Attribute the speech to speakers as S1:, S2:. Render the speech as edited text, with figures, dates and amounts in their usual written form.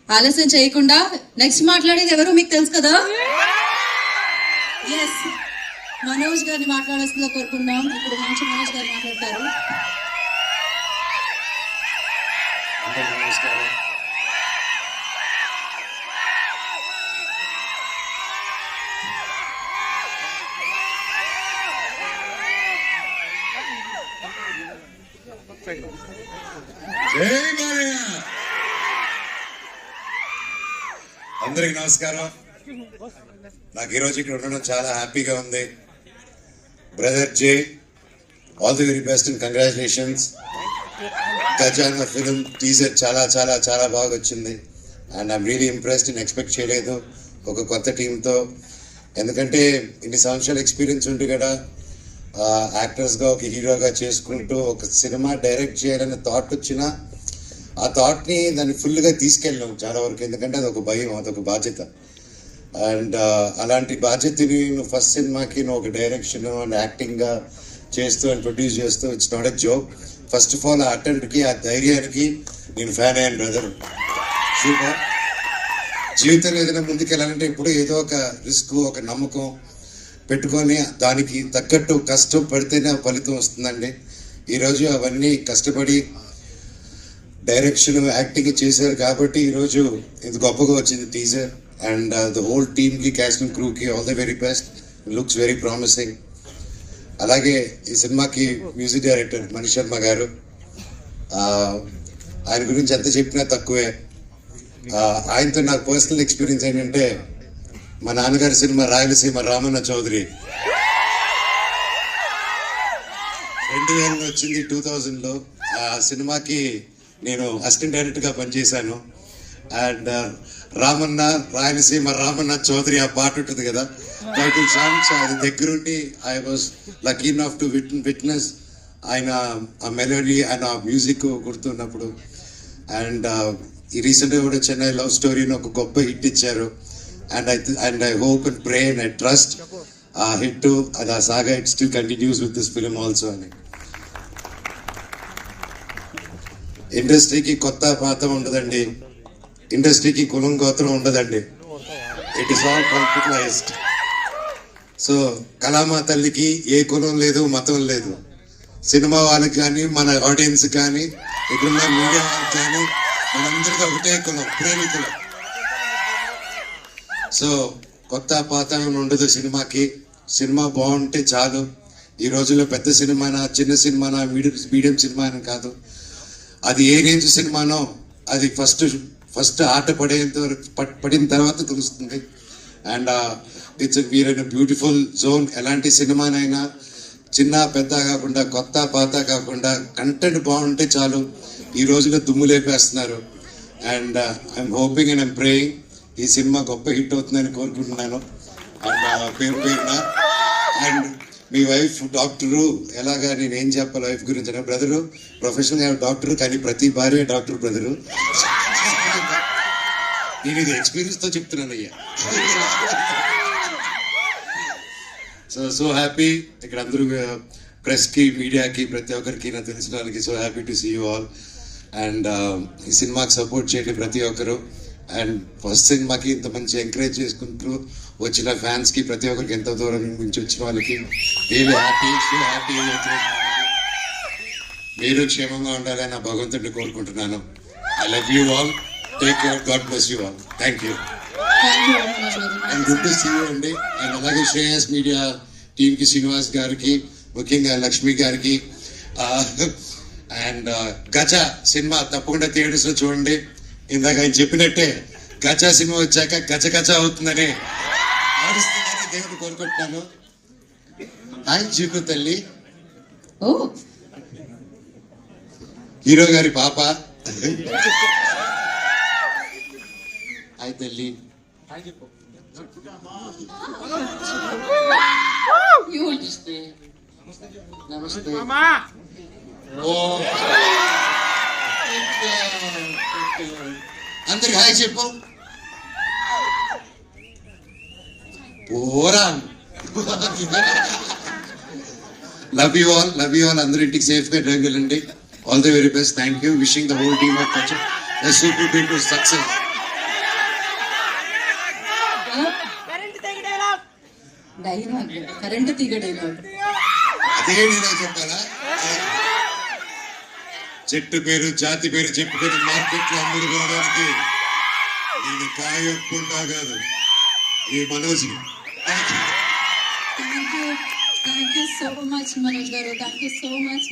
S1: ఆలస్యం చేయకుండా నెక్స్ట్ మాట్లాడేది ఎవరు మీకు తెలుసు కదా. ఎస్, మనోజ్ గారిని మాట్లాడాల్సిందిగా కోరుకున్నాం. ఇప్పుడు మంచి మనోజ్ గారు మాట్లాడతారు.
S2: నమస్కారం. అందరికి నమస్కారం. నాకు ఈరోజు ఇక్కడ ఉండడం చాలా హ్యాపీగా ఉంది. బ్రదర్ జే, all the very best and congratulations. Gajana film teaser చాలా చాలా చాలా బాగా వచ్చింది అండ్ ఐఎమ్ రియలీ ఇంప్రెస్డ్. నేను ఎక్స్పెక్ట్ చేయలేదు ఒక కొత్త టీంతో, ఎందుకంటే ఇన్ని సంవత్సరాల ఎక్స్పీరియన్స్ ఉండి కూడా యాక్టర్స్గా ఒక హీరోగా చేసుకుంటూ ఒక సినిమా డైరెక్ట్ చేయాలనే థాట్ వచ్చినా ఆ థాట్ని దాన్ని ఫుల్గా తీసుకెళ్ళాం చాలా వరకు, ఎందుకంటే అది ఒక భయం, అదొక బాధ్యత. అండ్ అలాంటి బాధ్యతని నువ్వు ఫస్ట్ సినిమాకి నువ్వు ఒక డైరెక్షన్ అండ్ యాక్టింగ్గా చేస్తూ అండ్ ప్రొడ్యూస్ చేస్తూ it's not a joke. First of all ఆ అటెంప్ట్కి, ఆ ధైర్యానికి నేను ఫ్యాన్ అయ్యాను బ్రదర్. సూపర్. జీవితంలో ఏదైనా ముందుకెళ్ళాలంటే ఇప్పుడు ఏదో ఒక రిస్క్, ఒక నమ్మకం పెట్టుకొని దానికి తగ్గట్టు కష్టపడితేనే ఫలితం వస్తుందండి. ఈరోజు అవన్నీ కష్టపడి డైరెక్షన్, యాక్టింగ్ చేశారు కాబట్టి ఈరోజు ఇది గొప్పగా వచ్చింది టీజర్. అండ్ ద హోల్ టీమ్కి, క్యాస్ట్ అండ్ క్రూకి all the very best. Looks very promising. అలాగే ఈ సినిమాకి మ్యూజిక్ డైరెక్టర్ మణి శర్మ గారు, ఆయన గురించి ఎంత చెప్పినా తక్కువే. ఆయనతో నాకు పర్సనల్ ఎక్స్పీరియన్స్ ఏంటంటే, మా నాన్నగారి సినిమా రాయలసీమ రామన్న చౌదరి 2000 వచ్చింది, 2000లో. ఆ సినిమాకి నేను అసిస్టెంట్ డైరెక్టర్గా పనిచేశాను. అండ్ రామన్న రాయలసీమ రామన్న చౌదరి ఆ పాట ఉంటుంది కదా, టైటిల్ సాంగ్స్, అది దగ్గరుండి I was lucky enough to witness ఆయన ఆ మెలోడీ అండ్ ఆ మ్యూజిక్ గుర్తున్నప్పుడు. అండ్ ఈ రీసెంట్గా కూడా చెన్నై లవ్ స్టోరీని ఒక గొప్ప హిట్ ఇచ్చారు. And I hope and pray and I trust ఆ హిట్, అది ఆ saga it still continues with this film also అని. ఇండస్ట్రీకి కొత్త పాత ఉండదండి, ఇండస్ట్రీకి కులం గోత్రం ఉండదండి, it is all computerized. So కళామా తల్లికి ఏ కులం లేదు, మతం లేదు. సినిమా వాళ్ళకి కానీ, మన ఆడియన్స్ కానీ, ఇక్కడున్న మీడియా వాళ్ళకి కానీ, మనందరికీ ఒకటే కులం, ప్రేమికులు. సో కొత్త పాత ఉండదు సినిమాకి. సినిమా బాగుంటే చాలు. ఈ రోజుల్లో పెద్ద సినిమానా, చిన్న సినిమానా, మీడియం సినిమా అని కాదు, అది ఏ రేంజ్ సినిమానో అది ఫస్ట్ ఆట పడిన తర్వాత తెలుస్తుంది. And it's very beautiful zone. ఎలాంటి సినిమానైనా చిన్న పెద్ద కాకుండా, కొత్త పాత కాకుండా, కంటెంట్ బాగుంటే చాలు. ఈ రోజులో దుమ్ము లేపేస్తున్నారు. And I'm hoping and I'm praying ఈ సినిమా గొప్ప హిట్ అవుతుందని కోరుకుంటున్నాను. అండ్ పేరున అండ్ మీ వైఫ్ డాక్టరు, ఎలాగా నేనేం చెప్పాలి వైఫ్ గురించి. బ్రదరు ప్రొఫెషనల్ డాక్టర్, కానీ ప్రతి భార్య డాక్టర్ బ్రదరు. నేను ఇది ఎక్స్పీరియన్స్తో చెప్తున్నాను అయ్యా. So happy. ఇక్కడ అందరూ ప్రెస్కి, మీడియాకి, ప్రతి ఒక్కరికి, నాకు తెలిసిన వాళ్ళకి so happy to see you all. And ఈ సినిమాకి సపోర్ట్ చేయండి ప్రతి ఒక్కరు. అండ్ ఫస్ట్ సినిమాకి ఇంత మంచి ఎంకరేజ్ చేసుకుంటూ వచ్చిన ఫ్యాన్స్కి, ప్రతి ఒక్కరికి, ఎంతో దూరం నుంచి వచ్చిన వాళ్ళకి రియల్లీ హ్యాపీ. So happy. మీరు క్షేమంగా ఉండాలని నా భగవంతుడిని కోరుకుంటున్నాను. I love you all. Take care. God bless you all. Thank you. And good to see you అండి. అండ్ అలాగే శ్రేయస్ మీడియా టీమ్కి, శ్రీనివాస్ గారికి, ముఖ్యంగా లక్ష్మి గారికి. అండ్ గజ సినిమా తప్పకుండా థియేటర్స్లో చూడండి. ఇందాక ఆయన చెప్పినట్టే గజ సినిమా వచ్చాక గజ గజ అవుతుందని ఆడిస్తుందని దేవుడు కోరుకుంటున్నాను. హాయ్ జీకు తల్లి, హీరో గారి పాప. హాయ్ తల్లి. నమస్తే. ఓ అందరికి హాయ్ చెప్పు. పోరా. Love you all. అందరూ ఇంటికి సేఫ్ గా డ్రైవ్ వెళ్ళండి. All the very best. Thank you. Wishing the whole team of super duper success.
S1: Dialogue current తీగ డైలాగ్.
S2: అదే నేను చెప్పాలా? చెట్టు పేరు జాతి పేరు చెప్పుకొని మార్కెట్లో అమ్ముడుకోవడానికి నేను కాయొప్పుండా కాదు ఈ మనోజ్ని.
S1: Thank you so much Manoj garu, thank you so much.